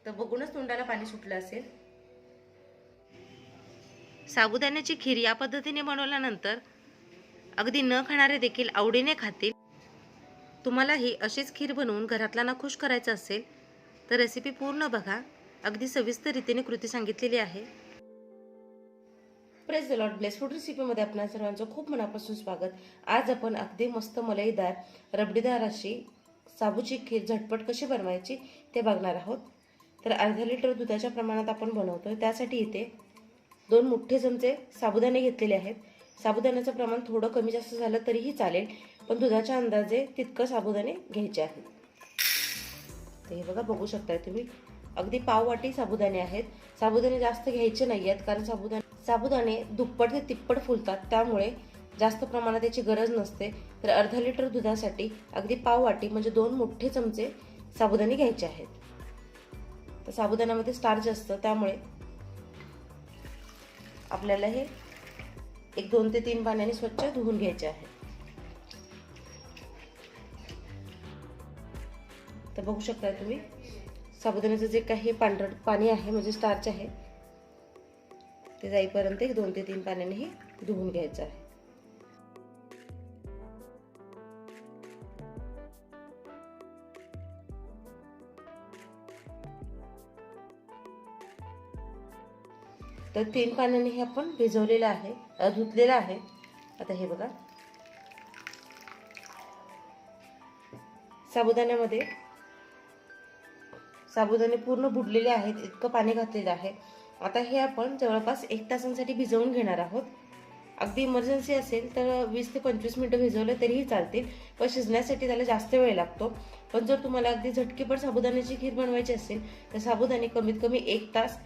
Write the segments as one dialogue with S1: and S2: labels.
S1: तर बघूनच तोंडाला पाणी सुटलं असेल।
S2: साबुदाण्याची खीर या पद्धतीने बनवल्यानंतर अगदी न खाणारे देखील आवडीने खातील। तुम्हालाही अशीच खीर बनवून घरातल्यांना खुश करायचं असेल तर रेसिपी पूर्ण बघा, अगदी सविस्तर रीतीने कृती सांगितलेली आहे।
S1: Praise the lord, bless food रेसिपीमध्ये आपणा सर्वांचं खूप मनापासून स्वागत। आज आपण अगदी मस्त मलईदार रबडीदार अशी साबूची खीर झटपट कशी बनवायची ते बघणार आहोत। तर अर्धा लिटर दुधाच्या प्रमाणात आपण बनवतोय। त्यासाठी इथे 2 मोठे चमचे साबुदाणे घेतलेले आहेत। साबुदाण्याचं प्रमाण थोडं कमी जास्त झालं तरीही चालेल, पण दुधाच्या अंदाजे तितकं साबुदाणे घ्यायचे आहेत। तर हे बघा, बघू शकताय तुम्ही, अगदी पाव वाटी साबुदाणे आहेत। साबुदाणे जास्त घ्यायचे नाहीयेत, कारण साबुदाणे दुप्पट ते तिप्पट फुलतात, त्यामुळे जास्त प्रमाणात याची गरज नसते। तर अर्धा लिटर दुधासाठी अगदी पाव वाटी म्हणजे 2 मोठे चमचे साबुदाणे घ्यायचे आहेत। तर साबुदाण्यामध्ये स्टार्च असतं, त्यामुळे आपल्याला हे 2 ते 3 पाण्याने स्वच्छ धुवून घ्यायचे आहे। तर बघू शकता तुम्ही, साबुदाण्याचं जे काही पांढरट पाणी आहे म्हणजे स्टार्च आहे ते जाईपर्यंत 2 ते 3 पाण्याने हे धुवून घ्यायचं आहे। तर 3 पाण्याने हे आपण भिजवलेलं आहे, धुतलेलं आहे। आता हे बघा, साबुदाणे पूर्ण बुडलेले आहेत, इतकं पाणी घातलेलं आहे। आता हे आपण जवळपास 1 तासांसाठी भिजवून घेणार आहोत। अगदी इमर्जन्सी असेल तर 20 ते 25 मिनिटं भिजवलं तरीही चालतील, पण शिजण्यासाठी त्याला जास्त वेळ लागतो। पण जर तुम्हाला अगदी झटकीपट साबुदाण्याची खीर बनवायची असेल तर साबुदाणे कमीत कमी 1 तास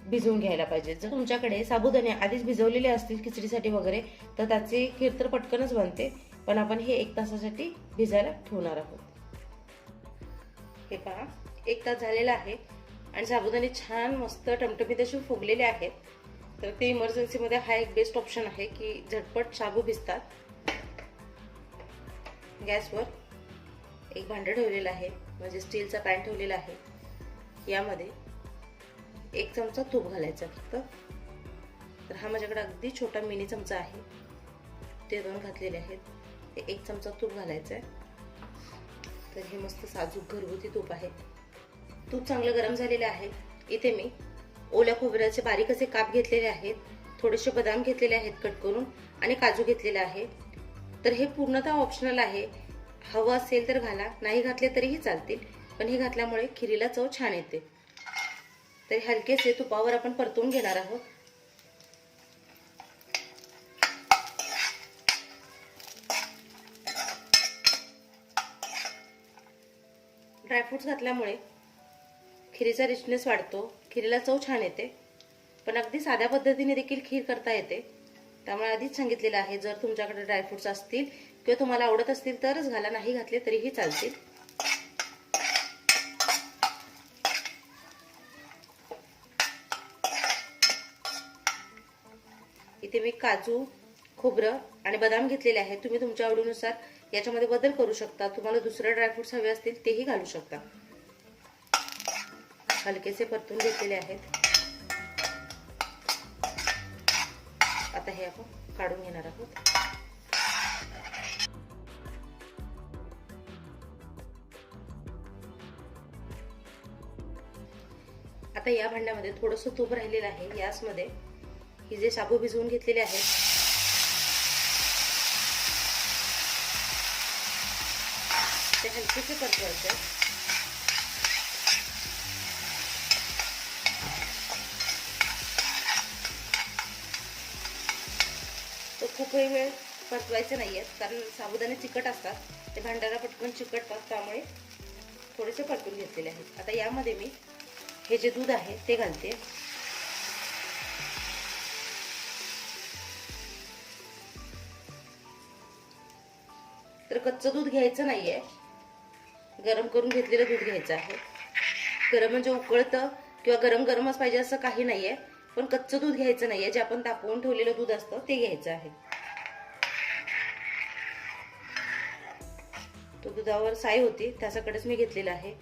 S1: भिजवून घ्यायला पाहिजे। जर तुमच्याकडे साबुदाणे आधीच भिजवलेले असतील खिचडीसाठी वगैरे तर त्याची खीर तर पटकनच बनते, पण आपण हे 1 तासासाठी भिजायला ठेवणार आहोत। हे पहा, 1 तास झालेला आहे आणि साबुदाणे छान मस्त टमटमीत असे फुगलेले आहेत। तर ते इमर्जन्सीमध्ये हा एक बेस्ट ऑप्शन आहे की झटपट साबू भिजतात। गॅसवर एक भांडं ठेवलेलं आहे, म्हणजे स्टीलचा पॅन ठेवलेला आहे। यामध्ये 1 चमचा तूप घालायचा फक्त। तर हा माझ्याकडे अगदी छोटा मिनी चमचा आहे, ते 2 घातलेले आहेत। 1 चमचा तूप घालायचं आहे। तर हे मस्त साजूक घरगुती तूप आहे। तूप चांगलं गरम झालेलं आहे। इथे मी ओल्या खोबऱ्याचे बारीक असे काप घेतलेले आहेत, थोडेसे बदाम घेतलेले आहेत कट करून, आणि काजू घेतलेले आहे। तर हे पूर्णतः ऑप्शनल आहे, हवं असेल तर घाला, नाही घातले तरीही चालतील, पण हे घातल्यामुळे खिरीला चव छान येते। तर हलकेसे तुपावर आपण परतून घेणार आहोत। ड्रायफ्रुट्स घातल्यामुळे खिरीचा रिचनेस वाढतो, खिरीला चव छान येते। पण अगदी साध्या पद्धतीने देखील खीर करता येते, त्यामुळे आधीच सांगितलेलं आहे, जर तुमच्याकडे ड्रायफ्रुट्स असतील किंवा तुम्हाला आवडत असतील तरच घाला, नाही घातले तरीही चालतील। इथे मी काजू, खोबरं आणि बदाम घेतलेले आहेत। तुम्ही तुमच्या आवडीनुसार याच्यामध्ये बदल करू शकता, तुम्हाला दुसरे ड्रायफ्रुट्स हवे असतील तेही घालू शकता। हलकेसे परतून घेतलेले आहेत। आता हे आपण काढून घेणार आहोत। आता या भांड्यामध्ये थोडंसं तूप राहिलेलं आहे, यामध्ये ही जे साबू भिजवून घेतलेले आहेत ते हलकेसे परतवायचे। तो खूप वेळ परतवायचं नाहीये, कारण साबुदाणे चिकट असतात, ते भांड्याला पटकन चिकटतात, त्यामुळे थोडेसे परतून घेतलेले आहेत। आता यामध्ये मी हे जे दूध आहे ते घालते। तर कच्चं दूध घ्यायचं नाहीये, गरम करून घेतलेलं दूध घ्यायचं आहे। गरम म्हणजे उकळतं किंवा गरम गरमच पाहिजे असं काही नाहीये, पण कच्चं दूध घ्यायचं नाहीये, जे आपण तापवून ठेवलेलं दूध असतं ते घ्यायचं आहे। तो दुधावर साई होती त्याच्याकडेच मी घेतलेला आहे।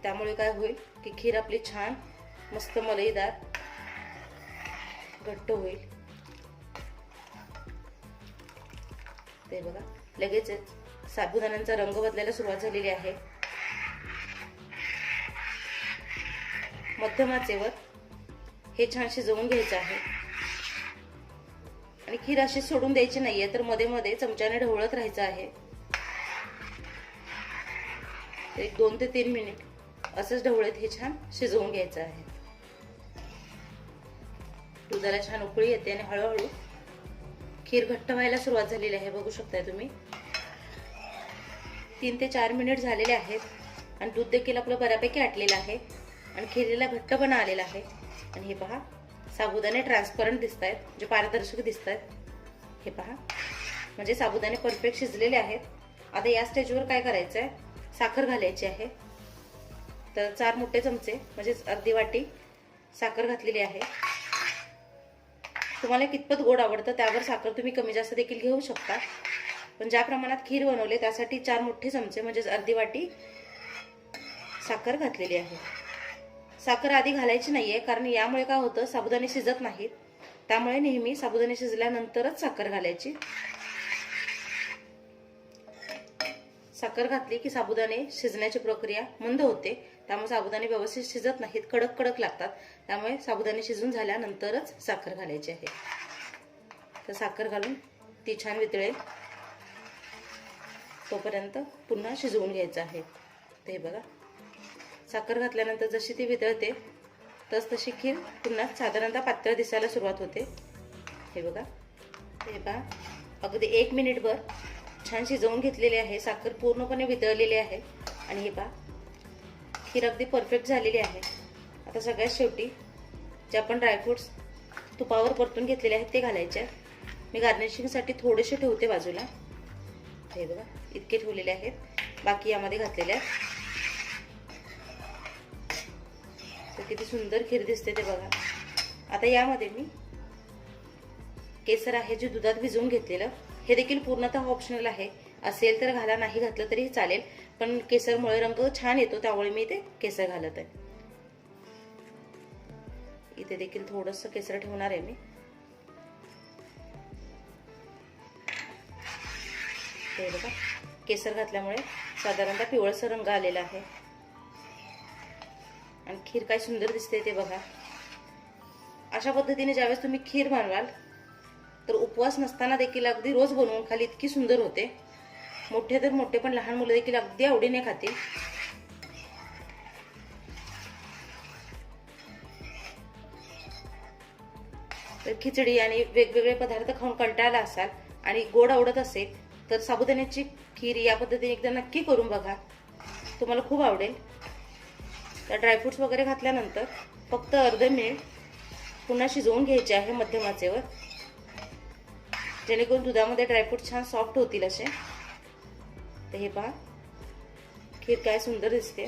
S1: त्यामुळे काय होईल की खीर आपली छान मस्त मलईदार घट्ट होईल. ते बघा लगेचच साबुदाण्यांचा रंग बदलायला सुरुवात झालेली आहे. मध्यम आचेवर हे छान शिजवून घ्यायचं आहे आणि खीर अशी सोडून द्यायची नाहीये, तर मध्ये मध्ये चमच्याने ढवळत राहायचं आहे. 2 ते 3 मिनिट असंच ढवळत हे छान शिजवून घ्यायचं आहे. दुधाला छान उकळी येते आणि हळूहळू खीर घट्ट व्हायला सुरुवात झालेली आहे. बघू शकताय तुम्ही 3 ते 4 मिनिट झालेले आहेत आणि दूध देखील आपलं बऱ्यापैकी आटलेलं आहे आणि खिरीला घट्टपणा आलेला आहे. आणि हे पहा साबुदाणे ट्रान्सपरंट दिसत आहेत, म्हणजे पारदर्शक दिसत आहेत. हे पहा म्हणजे साबुदाणे परफेक्ट शिजलेले आहेत. आता या स्टेजवर काय करायचं आहे, साखर घालायची आहे. तर 4 मोठे चमचे म्हणजे अर्धी वाटी साखर घातलेली आहे. तुम्हाला कितपत गोड आवडतं त्यावर साखर तुम्ही कमी जास्त देखील घेऊ शकता, पण ज्या प्रमाणात खीर बनवले त्यासाठी 4 मोठे चमचे म्हणजे अर्धी वाटी साखर घातलेली आहे. साखर आधी घालायची नाहीये, कारण यामुळे काय होतं साबुदाणे शिजत नाहीत. त्यामुळे नेहमी साबुदाणे शिजल्यानंतरच साखर घालायची. साखर घातली की साबुदाणे शिजण्याची प्रक्रिया मंद होते, त्यामुळे साबुदाणे व्यवस्थित शिजत नाहीत, कडक कडक लागतात. त्यामुळे साबुदाणे शिजून झाल्यानंतरच साखर घालायची आहे. तर साखर घालून ती छान वितळेल तोपर्यंत पुन्हा शिजवून घ्यायचं आहे. ते बघा साखर घातल्यानंतर जशी ती वितळते तशी खीर पुन्हा साधारणतः पातळ दिसायला सुरुवात होते. हे बघा हे पहा अगदी 1 मिनिटभर छान शिजवून घेतलेली आहे. साखर पूर्णपणे वितळलेली आहे आणि हे पहा खीर अगदी परफेक्ट झालेली आहे. आता सगळ्यात शेवटी जे आपण ड्रायफ्रुट्स तुपावर परतून घेतलेले आहेत ते घालायचे. मी गार्निशिंगसाठी थोडेसे ठेवते बाजूला. हे बघा इतके ठेवलेले आहेत, बाकी यामध्ये घातलेले आहेत. तर किती सुंदर खीर दिसते ते बघा. आता यामध्ये मी केसर आहे जे दुधात भिजवून घेतलेलं, हे देखील पूर्णतः ऑप्शनल आहे. असेल तर घाला, नाही घातलं तरी चालेल, पण केसरमुळे रंग छान येतो त्यामुळे मी ते केसर घालत आहे. इथे देखील थोडंसं केसर ठेवणार आहे मी. हे बघा केसर घातल्यामुळे साधारणतः पिवळसर रंग आलेला आहे आणि खीर काय सुंदर दिसते ते बघा. अशा पद्धतीने ज्यावेळेस तुम्ही खीर बनवाल तर उपवास नसताना देखील अगदी रोज बनवून खाली इतकी सुंदर होते. मोठे तर मोठे, पण लहान मुलं देखील अगदी आवडीने खातील. तर खिचडी आणि वेगवेगळे पदार्थ खाऊन कंटाळला असाल आणि गोड आवडत असेल तर साबुदाण्याची खीर या पद्धतीने एकदा नक्की करून बघा, तुम्हाला खूप आवडेल. तर ड्रायफ्रुट्स वगैरे घातल्यानंतर फक्त अर्धा मिनिट पुन्हा शिजवून घ्यायचे आहे मध्यम आचेवर, जेणेकरून दुधामध्ये ड्रायफ्रूट छान सॉफ्ट होतील असे. तर हे पहा खीर काय सुंदर दिसते.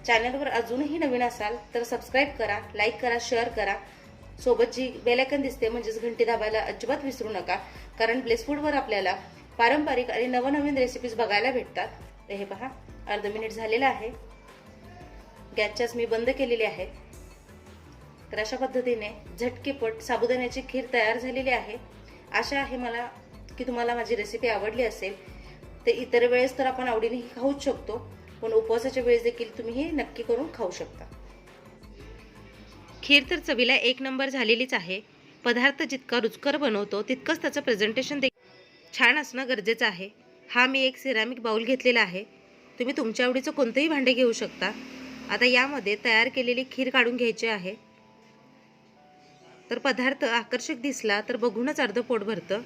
S1: चॅनलवर अजूनही नवीन असाल तर सबस्क्राईब करा, लाईक करा, शेअर करा. सोबत जी बेल आयकॉन दिसते म्हणजेच घंटी दाबायला अजिबात विसरू नका, कारण ब्लेस फूडवर आपल्याला पारंपरिक आणि नवनवीन रेसिपीज बघायला भेटतात. तर हे पहा अर्धा मिनिट झालेला आहे. गॅसच्याच मी बंद केलेली आहे. तर अशा पद्धतीने झटकेपट साबुदाण्याची खीर तयार झालेली आहे. आशा आहे मला की तुम्हाला माझी रेसिपी आवडली असेल. तर इतर वेळेस तर आपण आवडीने खाऊच शकतो, पण उपवासाच्या वेळेस देखील तुम्ही हे नक्की करून खाऊ शकता.
S2: खीर तर चवीला 1 नंबर झालेलीच आहे. पदार्थ जितका रुचकर बनवतो तितकंच त्याचं प्रेझेंटेशन देखील छान असणं गरजेचं आहे. हा मी एक सिरामिक बाउल घेतलेला आहे. तुम्ही तुमच्या आवडीचं कोणतंही भांडे घेऊ शकता. आता यामध्ये तयार केलेली खीर काढून घ्यायची आहे. तर पदार्थ आकर्षक दिसला तर बघूनच अर्ध पोट भरतं.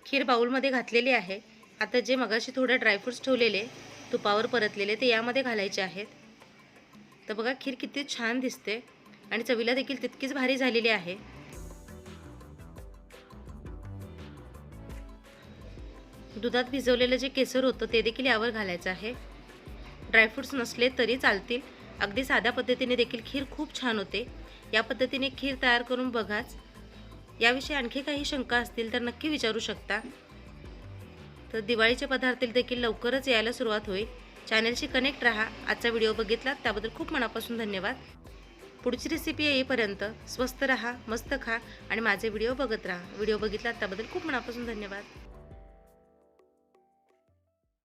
S2: खीर बाउलमध्ये घातलेली आहे. आता जे मगाशी थोडे ड्रायफ्रुट्स ठेवलेले तुपावर परतलेले ते यामध्ये घालायचे आहेत. तर बघा खीर किती छान दिसते आणि चवीला देखील तितकीच भारी झालेली आहे. दुधात भिजवलेलं जे केसर होतं ते देखील यावर घालायचं आहे. ड्रायफ्रूट्स नसले तरी चालतील. अगदी साध्या पद्धतीने देखील खीर खूप छान होते. या पद्धतीने खीर तयार करून बघाच. याविषयी आणखी काही शंका असतील तर नक्की विचारू शकता. तर दिवाळीचे पदार्थ देखील लवकरच यायला सुरुवात होईल. चॅनलशी कनेक्ट राहा. आजचा व्हिडिओ बघितलात त्याबद्दल खूप मनापासून धन्यवाद. पुढची रेसिपी येईपर्यंत स्वस्त राहा, मस्त खा आणि माझे व्हिडिओ बघत राहा. व्हिडिओ बघितलात त्याबद्दल खूप मनापासून धन्यवाद.